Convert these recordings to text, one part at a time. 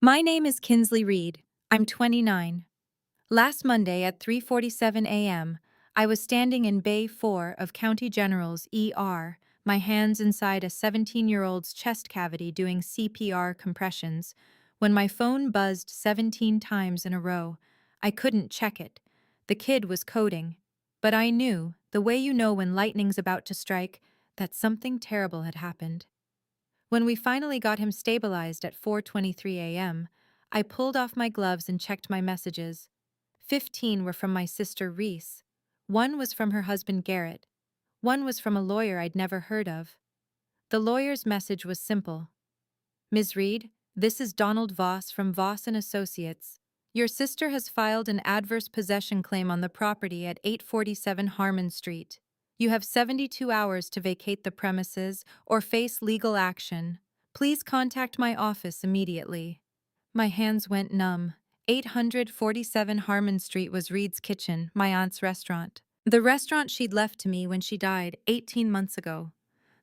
My name is Kinsley Reed. I'm 29. Last Monday at 3:47 a.m., I was standing in Bay 4 of County General's ER, my hands inside a 17-year-old's chest cavity doing CPR compressions, when my phone buzzed 17 times in a row. I couldn't check it. The kid was coding. But I knew, the way you know when lightning's about to strike, that something terrible had happened. When we finally got him stabilized at 4:23 a.m., I pulled off my gloves and checked my messages. 15 were from my sister Reese. One was from her husband Garrett. One was from a lawyer I'd never heard of. The lawyer's message was simple. Ms. Reed, this is Donald Voss from Voss and Associates. Your sister has filed an adverse possession claim on the property at 847 Harmon Street. You have 72 hours to vacate the premises or face legal action. Please contact my office immediately. My hands went numb. 847 Harmon Street was Reed's kitchen, my aunt's restaurant. The restaurant she'd left to me when she died 18 months ago.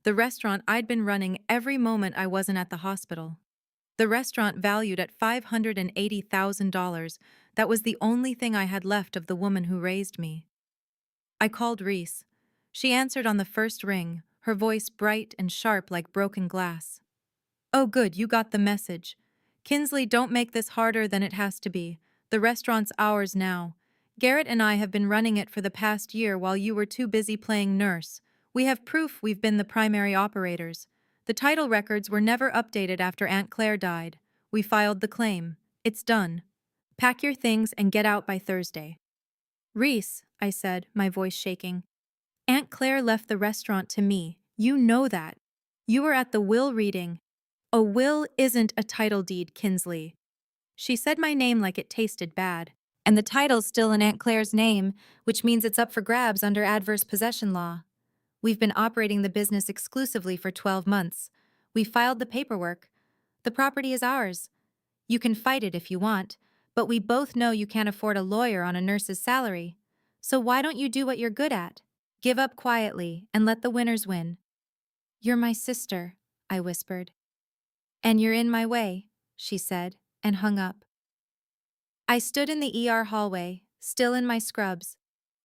The restaurant I'd been running every moment I wasn't at the hospital. The restaurant valued at $580,000. That was the only thing I had left of the woman who raised me. I called Reese. She answered on the first ring, her voice bright and sharp like broken glass. Oh good, you got the message. Kinsley, don't make this harder than it has to be. The restaurant's ours now. Garrett and I have been running it for the past year while you were too busy playing nurse. We have proof we've been the primary operators. The title records were never updated after Aunt Claire died. We filed the claim. It's done. Pack your things and get out by Thursday. Reese, I said, my voice shaking. Aunt Claire left the restaurant to me. You know that. You were at the will reading. A will isn't a title deed, Kinsley. She said my name like it tasted bad. And the title's still in Aunt Claire's name, which means it's up for grabs under adverse possession law. We've been operating the business exclusively for 12 months. We filed the paperwork. The property is ours. You can fight it if you want, but we both know you can't afford a lawyer on a nurse's salary. So why don't you do what you're good at? Give up quietly and let the winners win. You're my sister, I whispered. And you're in my way, she said, and hung up. I stood in the ER hallway, still in my scrubs,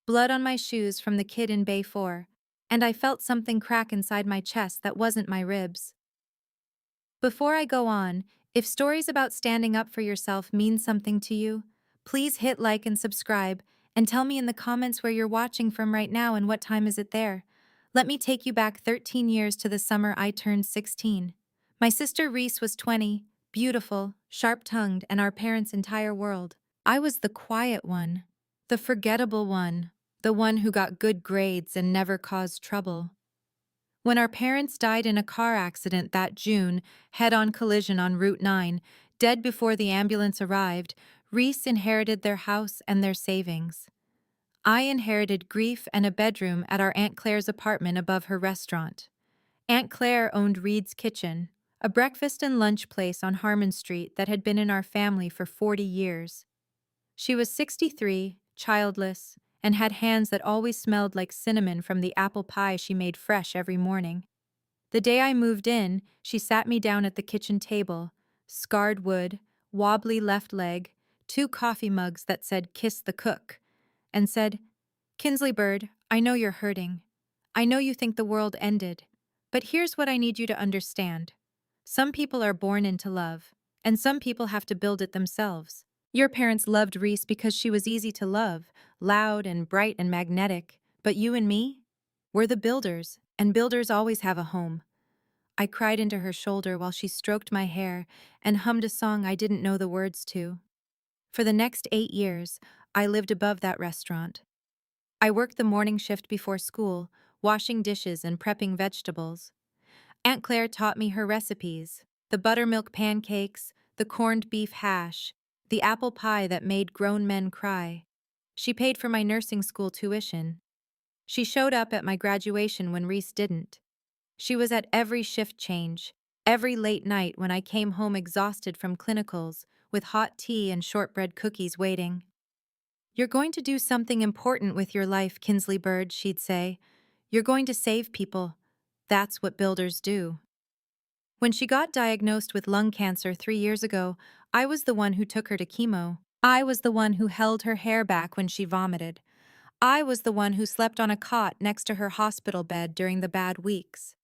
blood on my shoes from the kid in Bay 4, and I felt something crack inside my chest that wasn't my ribs. Before I go on, if stories about standing up for yourself mean something to you, please hit like and subscribe, and tell me in the comments where you're watching from right now and what time is it there. Let me take you back 13 years to the summer I turned 16. My sister Reese was 20, beautiful, sharp-tongued, and our parents' entire world. I was the quiet one, the forgettable one, the one who got good grades and never caused trouble. When our parents died in a car accident that June, head-on collision on Route 9, dead before the ambulance arrived, Reese inherited their house and their savings. I inherited grief and a bedroom at our Aunt Claire's apartment above her restaurant. Aunt Claire owned Reed's Kitchen, a breakfast and lunch place on Harmon Street that had been in our family for 40 years. She was 63, childless, and had hands that always smelled like cinnamon from the apple pie she made fresh every morning. The day I moved in, she sat me down at the kitchen table, scarred wood, wobbly left leg, 2 coffee mugs that said "Kiss the Cook," and said, "Kinsley Bird, I know you're hurting. I know you think the world ended. But here's what I need you to understand. Some people are born into love, and some people have to build it themselves. Your parents loved Reese because she was easy to love, loud and bright and magnetic, but you and me? We're the builders, and builders always have a home." I cried into her shoulder while she stroked my hair and hummed a song I didn't know the words to. For the next 8 years, I lived above that restaurant. I worked the morning shift before school, washing dishes and prepping vegetables. Aunt Claire taught me her recipes: the buttermilk pancakes, the corned beef hash, the apple pie that made grown men cry. She paid for my nursing school tuition. She showed up at my graduation when Reese didn't. She was at every shift change, every late night when I came home exhausted from clinicals, with hot tea and shortbread cookies waiting. "You're going to do something important with your life, Kinsley Bird," she'd say. "You're going to save people. That's what builders do." When she got diagnosed with lung cancer 3 years ago, I was the one who took her to chemo. I was the one who held her hair back when she vomited. I was the one who slept on a cot next to her hospital bed during the bad weeks.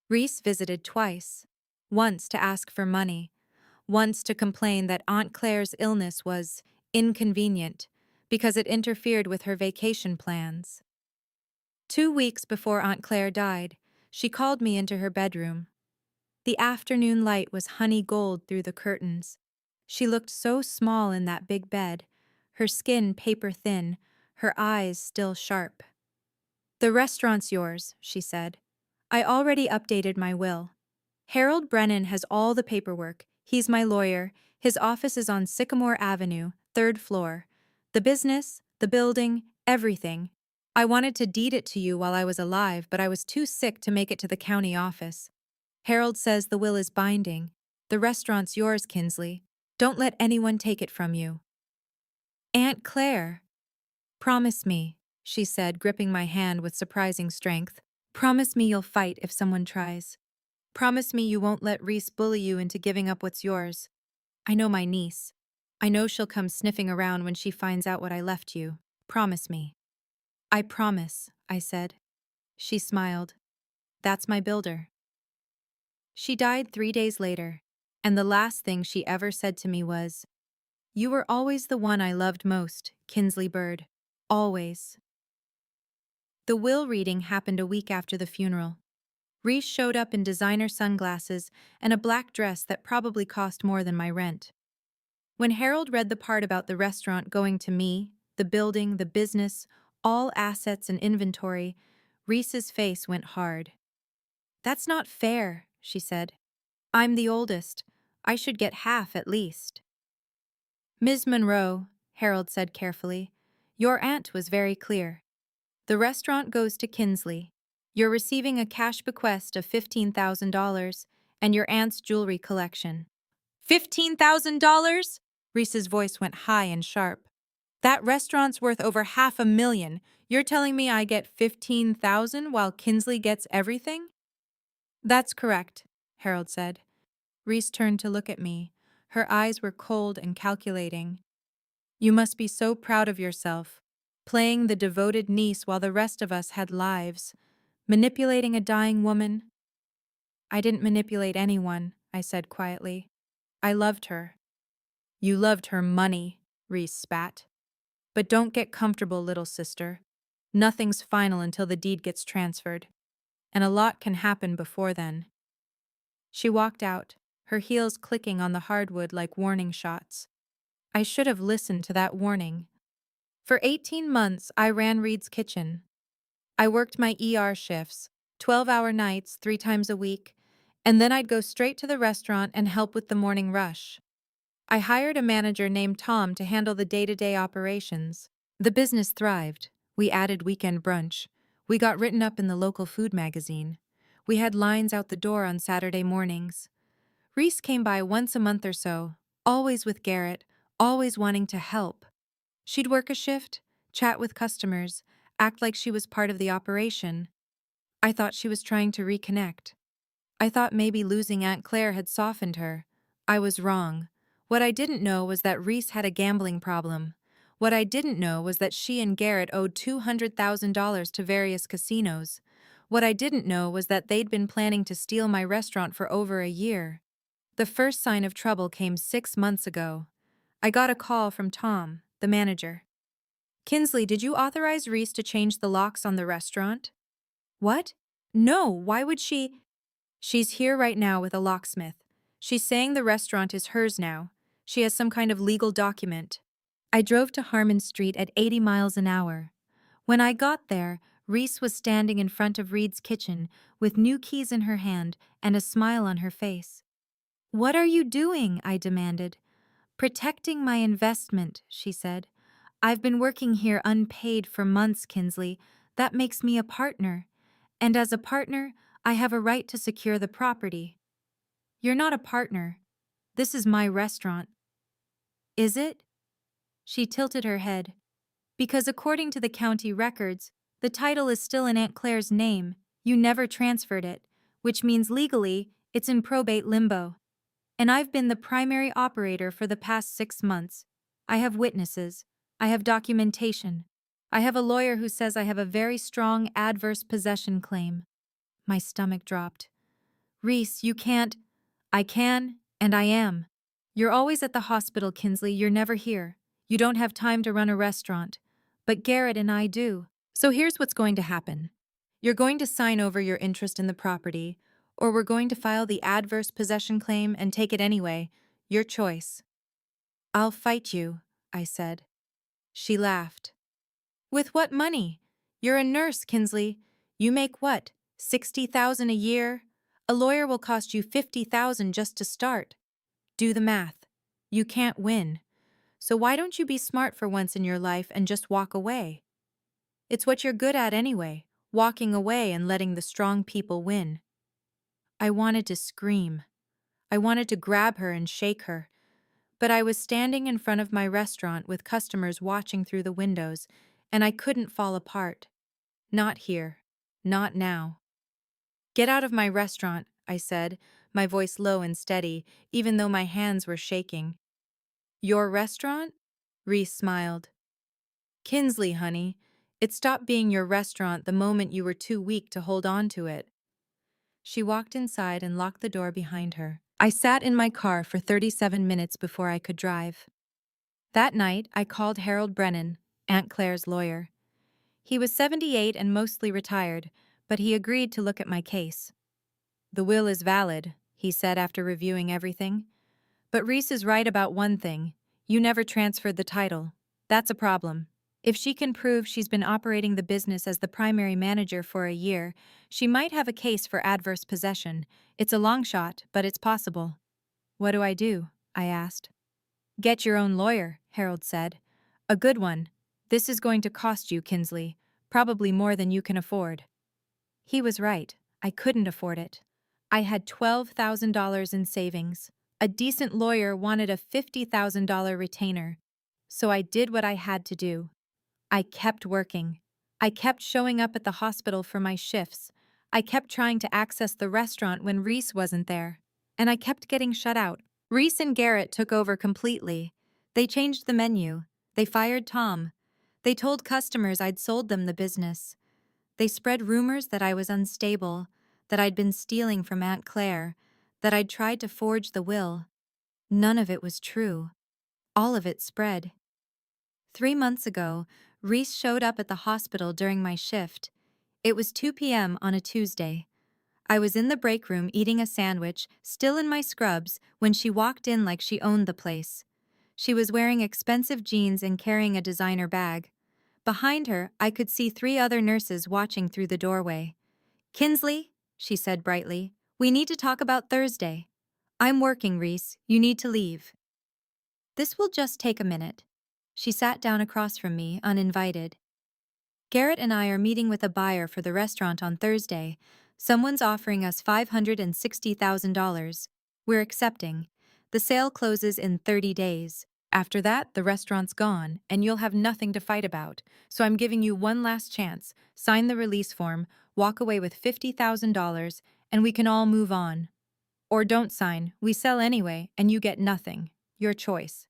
Reese visited twice. Once to ask for money. Once to complain that Aunt Claire's illness was inconvenient because it interfered with her vacation plans. 2 weeks before Aunt Claire died, she called me into her bedroom. The afternoon light was honey gold through the curtains. She looked so small in that big bed, her skin paper thin, her eyes still sharp. "The restaurant's yours," she said. "I already updated my will. Harold Brennan has all the paperwork. He's my lawyer. His office is on Sycamore Avenue, 3rd floor. The business, the building, everything. I wanted to deed it to you while I was alive, but I was too sick to make it to the county office. Harold says the will is binding. The restaurant's yours, Kinsley. Don't let anyone take it from you." "Aunt Claire." "Promise me," she said, gripping my hand with surprising strength. "Promise me you'll fight if someone tries. Promise me you won't let Reese bully you into giving up what's yours. I know my niece. I know she'll come sniffing around when she finds out what I left you. Promise me." "I promise," I said. She smiled. "That's my builder." She died 3 days later, and the last thing she ever said to me was, "You were always the one I loved most, Kinsley Bird. Always." The will reading happened a week after the funeral. Reese showed up in designer sunglasses and a black dress that probably cost more than my rent. When Harold read the part about the restaurant going to me, the building, the business, all assets and inventory, Reese's face went hard. "That's not fair," she said. "I'm the oldest. I should get half at least." "Ms. Monroe," Harold said carefully, "your aunt was very clear. The restaurant goes to Kinsley. You're receiving a cash bequest of $15,000 and your aunt's jewelry collection." "$15,000? Reese's voice went high and sharp. "That restaurant's worth over $500,000. You're telling me I get $15,000 while Kinsley gets everything?" "That's correct," Harold said. Reese turned to look at me. Her eyes were cold and calculating. "You must be so proud of yourself, playing the devoted niece while the rest of us had lives, manipulating a dying woman." "I didn't manipulate anyone," I said quietly. "I loved her." "You loved her money," Reese spat. "But don't get comfortable, little sister. Nothing's final until the deed gets transferred. And a lot can happen before then." She walked out, her heels clicking on the hardwood like warning shots. I should have listened to that warning. For 18 months, I ran Reed's kitchen. I worked my shifts, 12-hour nights 3 times a week, and then I'd go straight to the restaurant and help with the morning rush. I hired a manager named Tom to handle the day-to-day operations. The business thrived. We added weekend brunch. We got written up in the local food magazine. We had lines out the door on Saturday mornings. Reese came by once a month or so, always with Garrett, always wanting to help. She'd work a shift, chat with customers, act like she was part of the operation. I thought she was trying to reconnect. I thought maybe losing Aunt Claire had softened her. I was wrong. What I didn't know was that Reese had a gambling problem. What I didn't know was that she and Garrett owed $200,000 to various casinos. What I didn't know was that they'd been planning to steal my restaurant for over a year. The first sign of trouble came 6 months ago. I got a call from Tom, the manager. "Kinsley, did you authorize Reese to change the locks on the restaurant?" "What? No, why would she?" "She's here right now with a locksmith. She's saying the restaurant is hers now. She has some kind of legal document." I drove to Harmon Street at 80 miles an hour. When I got there, Reese was standing in front of Reed's kitchen with new keys in her hand and a smile on her face. "What are you doing?" I demanded. "Protecting my investment," she said. "I've been working here unpaid for months, Kinsley. That makes me a partner. And as a partner, I have a right to secure the property." "You're not a partner. This is my restaurant." "Is it?" She tilted her head. "Because according to the county records, the title is still in Aunt Claire's name. You never transferred it, which means legally, It's in probate limbo. And I've been the primary operator for the past 6 months. I have witnesses. I have documentation. I have a lawyer who says I have a very strong adverse possession claim. My stomach dropped. Reese, you can't. I can, and I am. You're always at the hospital, Kinsley. You're never here. You don't have time to run a restaurant. But Garrett and I do. So here's what's going to happen. You're going to sign over your interest in the property, or we're going to file the adverse possession claim and take it anyway. Your choice. I'll fight you, I said. She laughed. With what money? You're a nurse, Kinsley. You make what? 60,000 a year? A lawyer will cost you 50,000 just to start. Do the math. You can't win. So why don't you be smart for once in your life and just walk away? It's what you're good at anyway, walking away and letting the strong people win. I wanted to scream. I wanted to grab her and shake her. But I was standing in front of my restaurant with customers watching through the windows, and I couldn't fall apart. Not here. Not now. Get out of my restaurant, I said, my voice low and steady, even though my hands were shaking. Your restaurant? Reese smiled. Kinsley, honey, it stopped being your restaurant the moment you were too weak to hold on to it. She walked inside and locked the door behind her. I sat in my car for 37 minutes before I could drive. That night, I called Harold Brennan, Aunt Claire's lawyer. He was 78 and mostly retired, but he agreed to look at my case. The will is valid, he said after reviewing everything. But Reese is right about one thing. You never transferred the title. That's a problem. If she can prove she's been operating the business as the primary manager for a year, she might have a case for adverse possession. It's a long shot, but it's possible. What do I do? I asked. Get your own lawyer, Harold said. A good one. This is going to cost you, Kinsley, probably more than you can afford. He was right. I couldn't afford it. I had $12,000 in savings. A decent lawyer wanted a $50,000 retainer. So I did what I had to do. I kept working. I kept showing up at the hospital for my shifts. I kept trying to access the restaurant when Reese wasn't there. And I kept getting shut out. Reese and Garrett took over completely. They changed the menu. They fired Tom. They told customers I'd sold them the business. They spread rumors that I was unstable, that I'd been stealing from Aunt Claire, that I'd tried to forge the will. None of it was true. All of it spread. 3 months ago, Reese showed up at the hospital during my shift. It was 2 p.m. on a Tuesday. I was in the break room eating a sandwich, still in my scrubs, when she walked in like she owned the place. She was wearing expensive jeans and carrying a designer bag. Behind her, I could see 3 other nurses watching through the doorway. Kinsley, she said brightly, we need to talk about Thursday. I'm working, Reese. You need to leave. This will just take a minute. She sat down across from me, uninvited. Garrett and I are meeting with a buyer for the restaurant on Thursday. Someone's offering us $560,000. We're accepting. The sale closes in 30 days. After that, the restaurant's gone, and you'll have nothing to fight about. So I'm giving you one last chance. Sign the release form, walk away with $50,000, and we can all move on. Or don't sign, we sell anyway, and you get nothing. Your choice.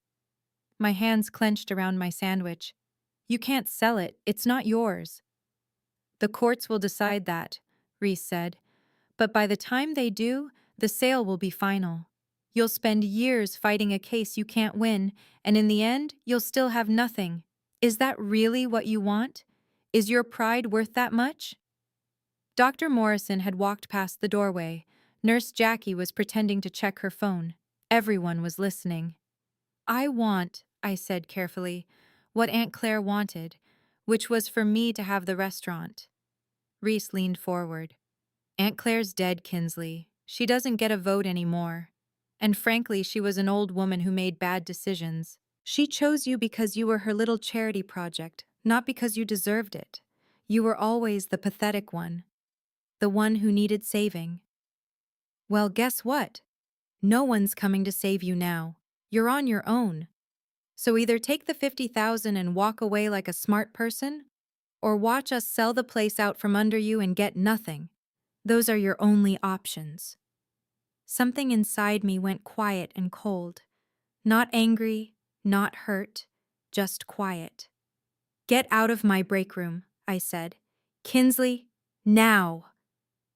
My hands clenched around my sandwich. You can't sell it, it's not yours. The courts will decide that, Reese said. But by the time they do, the sale will be final. You'll spend years fighting a case you can't win, and in the end, you'll still have nothing. Is that really what you want? Is your pride worth that much? Dr. Morrison had walked past the doorway. Nurse Jackie was pretending to check her phone. Everyone was listening. I want, I said carefully, what Aunt Claire wanted, which was for me to have the restaurant. Reese leaned forward. Aunt Claire's dead, Kinsley. She doesn't get a vote anymore. And frankly, she was an old woman who made bad decisions. She chose you because you were her little charity project, not because you deserved it. You were always the pathetic one. The one who needed saving. Well, guess what? No one's coming to save you now. You're on your own. So either take the $50,000 and walk away like a smart person, or watch us sell the place out from under you and get nothing. Those are your only options. Something inside me went quiet and cold. Not angry, not hurt, just quiet. "Get out of my break room," I said. "Kinsley, now!"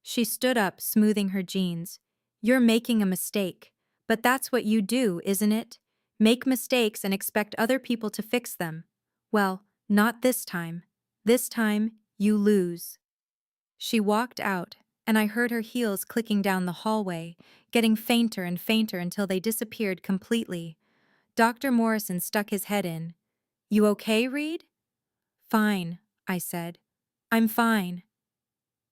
She stood up, smoothing her jeans. "You're making a mistake. But that's what you do, isn't it? Make mistakes and expect other people to fix them. Well, not this time. This time, you lose." She walked out, and I heard her heels clicking down the hallway, getting fainter and fainter until they disappeared completely. Dr. Morrison stuck his head in. "You okay, Reed?" "Fine," I said. "I'm fine."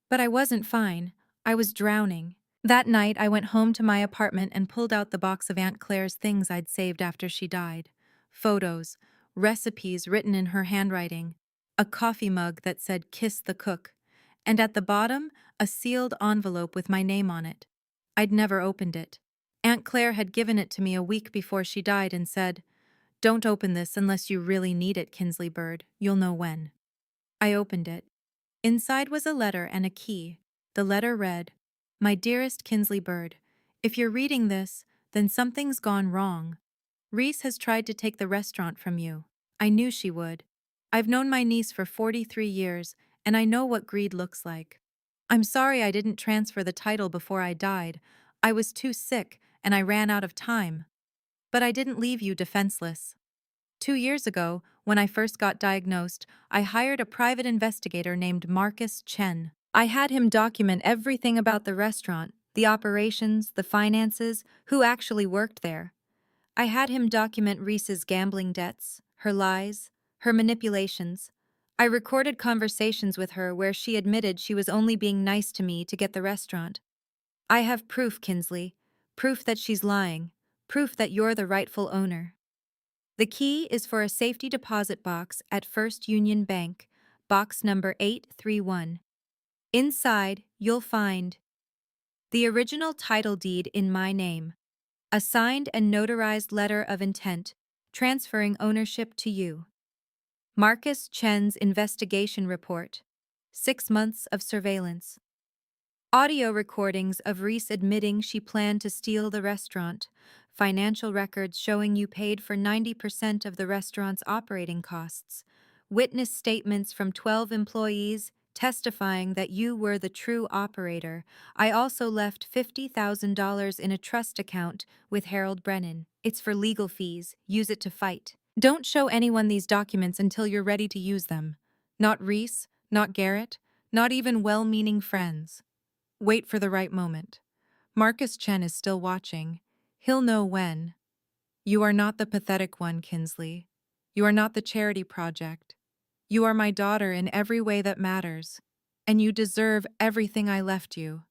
But I wasn't fine. I was drowning. That night, I went home to my apartment and pulled out the box of Aunt Claire's things I'd saved after she died. Photos, recipes written in her handwriting, a coffee mug that said "Kiss the Cook," and at the bottom, a sealed envelope with my name on it. I'd never opened it. Aunt Claire had given it to me a week before she died and said, "Don't open this unless you really need it, Kinsley Bird. You'll know when." I opened it. Inside was a letter and a key. The letter read, "My dearest Kinsley Bird, if you're reading this, then something's gone wrong. Reese has tried to take the restaurant from you. I knew she would. I've known my niece for 43 years, and I know what greed looks like. I'm sorry I didn't transfer the title before I died. I was too sick, and I ran out of time. But I didn't leave you defenseless. 2 years ago, when I first got diagnosed, I hired a private investigator named Marcus Chen. I had him document everything about the restaurant, the operations, the finances, who actually worked there. I had him document Reese's gambling debts, her lies, her manipulations. I recorded conversations with her where she admitted she was only being nice to me to get the restaurant. I have proof, Kinsley. Proof that she's lying. Proof that you're the rightful owner. The key is for a safety deposit box at First Union Bank, box number 831. Inside, you'll find the original title deed in my name, a signed and notarized letter of intent transferring ownership to you, Marcus Chen's investigation report, 6 months of surveillance, audio recordings of Reese admitting she planned to steal the restaurant, financial records showing you paid for 90% of the restaurant's operating costs, witness statements from 12 employees testifying that you were the true operator. I also left $50,000 in a trust account with Harold Brennan. It's for legal fees. Use it to fight. Don't show anyone these documents until you're ready to use them. Not Reese, not Garrett, not even well-meaning friends. Wait for the right moment. Marcus Chen is still watching. He'll know when. You are not the pathetic one, Kinsley. You are not the charity project. You are my daughter in every way that matters, and you deserve everything I left you.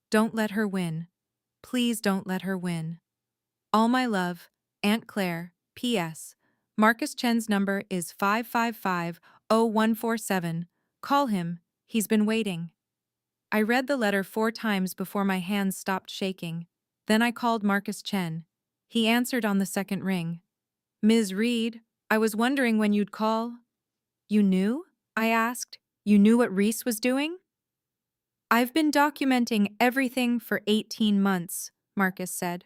Don't let her win. Please don't let her win. All my love, Aunt Claire. P.S. Marcus Chen's number is 555-0147. Call him. He's been waiting. I read the letter 4 times before my hands stopped shaking. Then I called Marcus Chen. He answered on the second ring. "Ms. Reed, I was wondering when you'd call." "You knew?" I asked. "You knew what Reese was doing?" "I've been documenting everything for 18 months, Marcus said.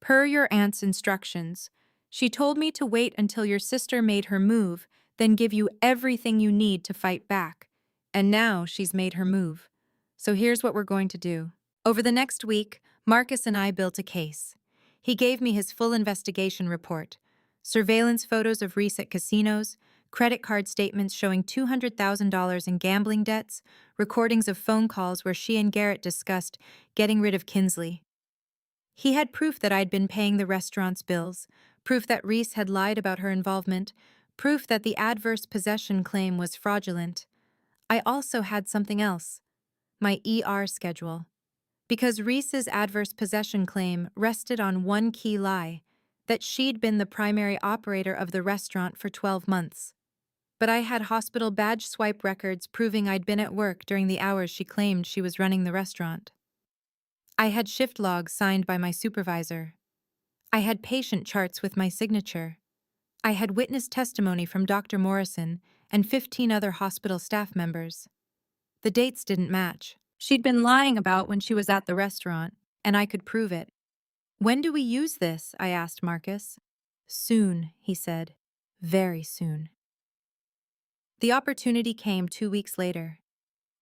"Per your aunt's instructions. She told me to wait until your sister made her move, then give you everything you need to fight back. And now she's made her move. So here's what we're going to do." Over the next week, Marcus and I built a case. He gave me his full investigation report, surveillance photos of Reese at casinos, credit card statements showing $200,000 in gambling debts, recordings of phone calls where she and Garrett discussed getting rid of Kinsley. He had proof that I'd been paying the restaurant's bills, proof that Reese had lied about her involvement, proof that the adverse possession claim was fraudulent. I also had something else, my ER schedule. Because Reese's adverse possession claim rested on one key lie, that she'd been the primary operator of the restaurant for 12 months. But I had hospital badge swipe records proving I'd been at work during the hours she claimed she was running the restaurant. I had shift logs signed by my supervisor. I had patient charts with my signature. I had witness testimony from Dr. Morrison and 15 other hospital staff members. The dates didn't match. She'd been lying about when she was at the restaurant, and I could prove it. When do we use this? I asked Marcus. Soon, he said. Very soon. The opportunity came 2 weeks later.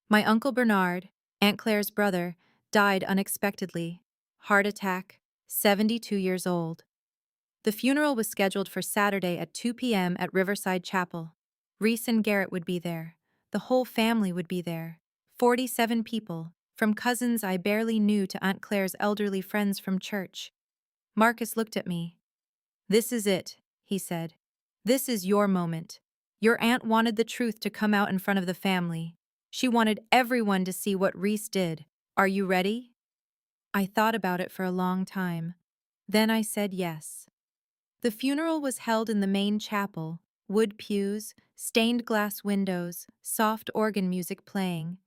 My Uncle Bernard, Aunt Claire's brother, died unexpectedly. Heart attack, 72 years old. The funeral was scheduled for Saturday at 2 p.m. at Riverside Chapel. Reese and Garrett would be there. The whole family would be there. 47 people, from cousins I barely knew to Aunt Claire's elderly friends from church. Marcus looked at me. This is it, he said. This is your moment. Your aunt wanted the truth to come out in front of the family. She wanted everyone to see what Reese did. Are you ready? I thought about it for a long time. Then I said yes. The funeral was held in the main chapel, wood pews, stained glass windows, soft organ music playing.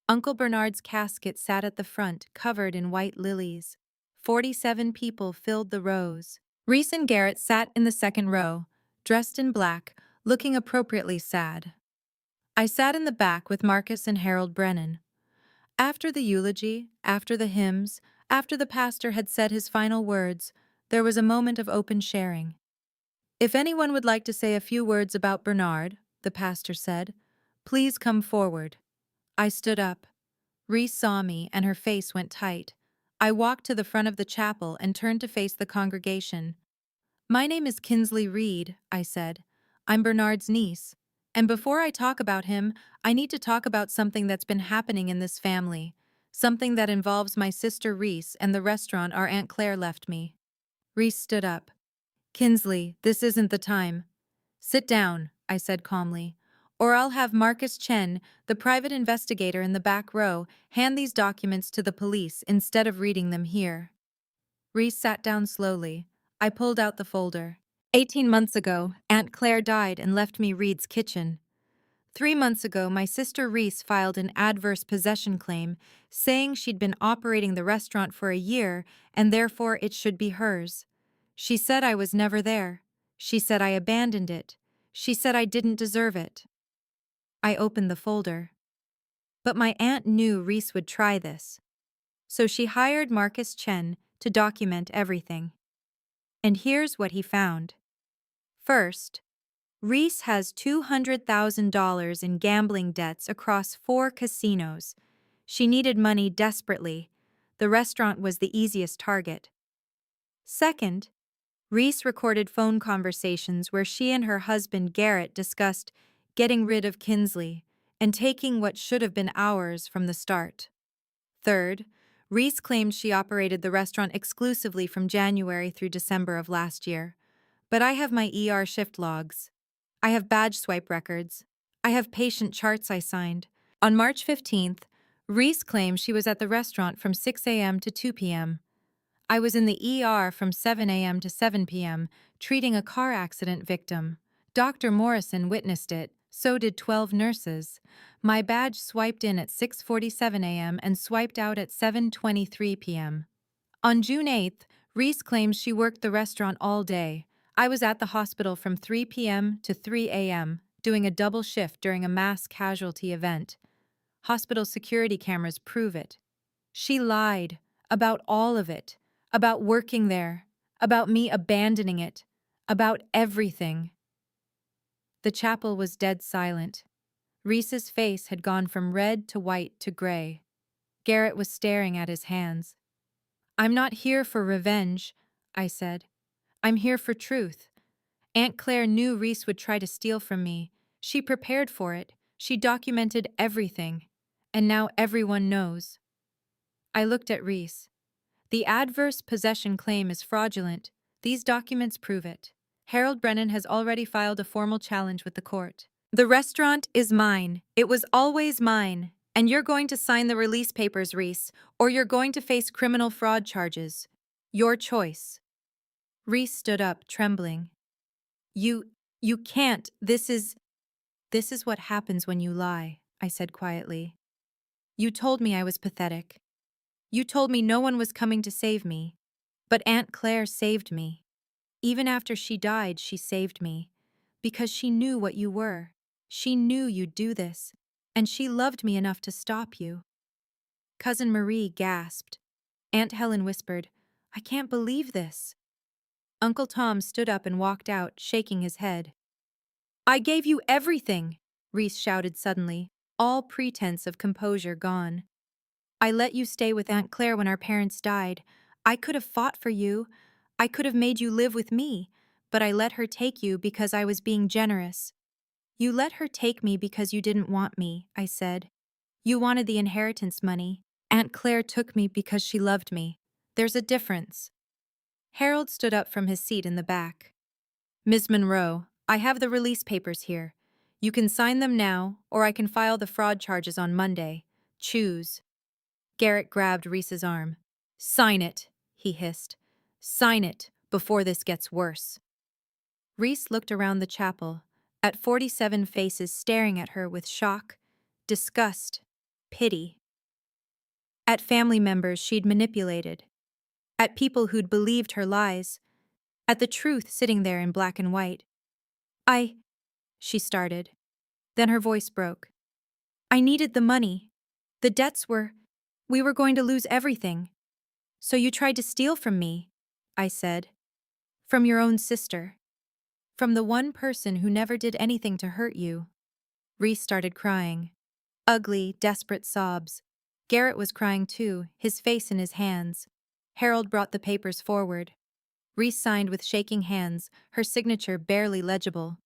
Uncle Bernard's casket sat at the front, covered in white lilies. 47 people filled the rows. Reese and Garrett sat in the second row, dressed in black, looking appropriately sad. I sat in the back with Marcus and Harold Brennan. After the eulogy, after the hymns, after the pastor had said his final words, there was a moment of open sharing. If anyone would like to say a few words about Bernard, the pastor said, please come forward. I stood up. Reese saw me and her face went tight. I walked to the front of the chapel and turned to face the congregation. My name is Kinsley Reed, I said. I'm Bernard's niece. And before I talk about him, I need to talk about something that's been happening in this family. Something that involves my sister Reese and the restaurant our Aunt Claire left me. Reese stood up. Kinsley, this isn't the time. Sit down, I said calmly. Or I'll have Marcus Chen, the private investigator in the back row, hand these documents to the police instead of reading them here. Reese sat down slowly. I pulled out the folder. 18 months ago, Aunt Claire died and left me Reed's kitchen. 3 months ago, my sister Reese filed an adverse possession claim, saying she'd been operating the restaurant for a year and therefore it should be hers. She said I was never there. She said I abandoned it. She said I didn't deserve it. I opened the folder. But my aunt knew Reese would try this. So she hired Marcus Chen to document everything. And here's what he found. First, Reese has $200,000 in gambling debts across 4 casinos. She needed money desperately. The restaurant was the easiest target. Second, Reese recorded phone conversations where she and her husband Garrett discussed getting rid of Kinsley and taking what should have been ours from the start. Third, Reese claimed she operated the restaurant exclusively from January through December of last year. But I have my ER shift logs. I have badge swipe records. I have patient charts I signed. On March 15th, Reese claimed she was at the restaurant from 6 a.m. to 2 p.m. I was in the ER from 7 a.m. to 7 p.m., treating a car accident victim. Dr. Morrison witnessed it, so did 12 nurses. My badge swiped in at 6:47 a.m. and swiped out at 7:23 p.m. On June 8th, Reese claims she worked the restaurant all day. I was at the hospital from 3 p.m. to 3 a.m., doing a double shift during a mass casualty event. Hospital security cameras prove it. She lied about all of it, about working there, about me abandoning it, about everything. The chapel was dead silent. Reese's face had gone from red to white to gray. Garrett was staring at his hands. I'm not here for revenge, I said. I'm here for truth. Aunt Claire knew Reese would try to steal from me. She prepared for it. She documented everything. And now everyone knows. I looked at Reese. The adverse possession claim is fraudulent. These documents prove it. Harold Brennan has already filed a formal challenge with the court. The restaurant is mine. It was always mine. And you're going to sign the release papers, Reese, or you're going to face criminal fraud charges. Your choice. Reese stood up, trembling. You can't. This is what happens when you lie, I said quietly. You told me I was pathetic. You told me no one was coming to save me. But Aunt Claire saved me. Even after she died, she saved me. Because she knew what you were. She knew you'd do this. And she loved me enough to stop you. Cousin Marie gasped. Aunt Helen whispered, "I can't believe this." Uncle Tom stood up and walked out, shaking his head. "I gave you everything," Reese shouted suddenly, all pretense of composure gone. "I let you stay with Aunt Claire when our parents died. I could have fought for you. I could have made you live with me, but I let her take you because I was being generous." "You let her take me because you didn't want me," I said. "You wanted the inheritance money. Aunt Claire took me because she loved me. There's a difference." Harold stood up from his seat in the back. "Ms. Monroe, I have the release papers here. You can sign them now, or I can file the fraud charges on Monday. Choose." Garrett grabbed Reese's arm. "Sign it," he hissed. "Sign it, before this gets worse." Reese looked around the chapel, at 47 faces staring at her with shock, disgust, pity. At family members she'd manipulated. At people who'd believed her lies. At the truth sitting there in black and white. "I," she started. Then her voice broke. "I needed the money. The debts were. We were going to lose everything. So you tried to steal from me," I said. "From your own sister. From the one person who never did anything to hurt you." Reese started crying. Ugly, desperate sobs. Garrett was crying too, his face in his hands. Harold brought the papers forward. Reese signed with shaking hands, her signature barely legible.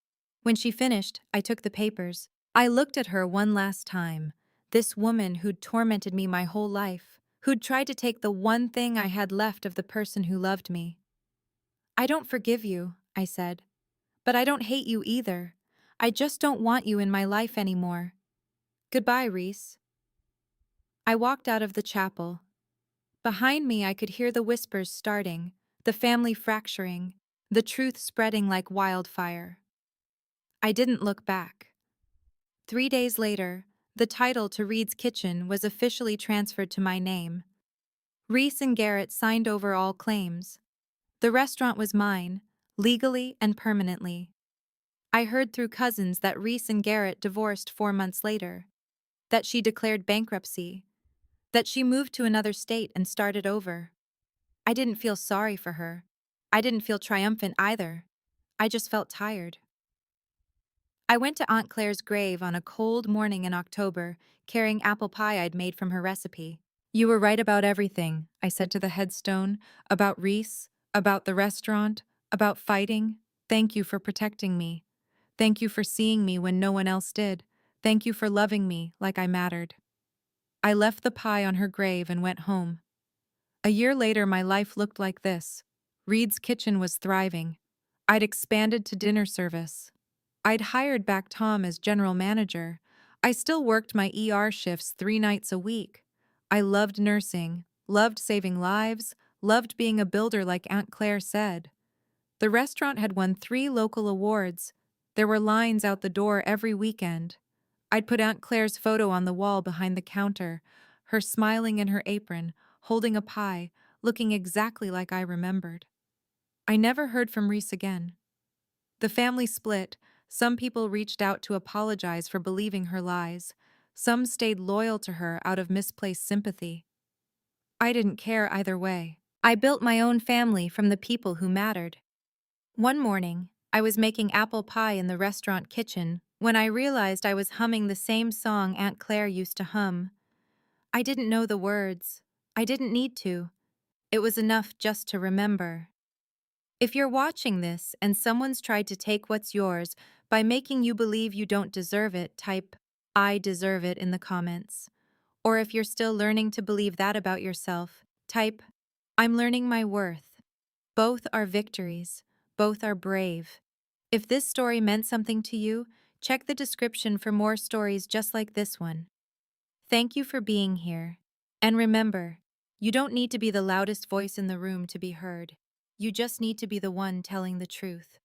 When she finished, I took the papers. I looked at her one last time. This woman who'd tormented me my whole life, who'd tried to take the one thing I had left of the person who loved me. "I don't forgive you," I said. "But I don't hate you either. I just don't want you in my life anymore. Goodbye, Reese." I walked out of the chapel. Behind me I could hear the whispers starting, the family fracturing, the truth spreading like wildfire. I didn't look back. 3 days later, the title to Reed's Kitchen was officially transferred to my name. Reese and Garrett signed over all claims. The restaurant was mine, legally and permanently. I heard through cousins that Reese and Garrett divorced 4 months later, that she declared bankruptcy, that she moved to another state and started over. I didn't feel sorry for her. I didn't feel triumphant either. I just felt tired. I went to Aunt Claire's grave on a cold morning in October, carrying apple pie I'd made from her recipe. "You were right about everything," I said to the headstone, "about Reese, about the restaurant, about fighting. Thank you for protecting me. Thank you for seeing me when no one else did. Thank you for loving me like I mattered." I left the pie on her grave and went home. A year later, my life looked like this. Reed's Kitchen was thriving. I'd expanded to dinner service. I'd hired back Tom as general manager. I still worked my ER shifts 3 nights a week. I loved nursing, loved saving lives, loved being a builder like Aunt Claire said. The restaurant had won 3 local awards. There were lines out the door every weekend. I'd put Aunt Claire's photo on the wall behind the counter, her smiling in her apron, holding a pie, looking exactly like I remembered. I never heard from Reese again. The family split. Some people reached out to apologize for believing her lies. Some stayed loyal to her out of misplaced sympathy. I didn't care either way. I built my own family from the people who mattered. One morning, I was making apple pie in the restaurant kitchen when I realized I was humming the same song Aunt Claire used to hum. I didn't know the words. I didn't need to. It was enough just to remember. If you're watching this and someone's tried to take what's yours by making you believe you don't deserve it, type, "I deserve it" in the comments. Or if you're still learning to believe that about yourself, type, "I'm learning my worth." Both are victories. Both are brave. If this story meant something to you, check the description for more stories just like this one. Thank you for being here. And remember, you don't need to be the loudest voice in the room to be heard. You just need to be the one telling the truth.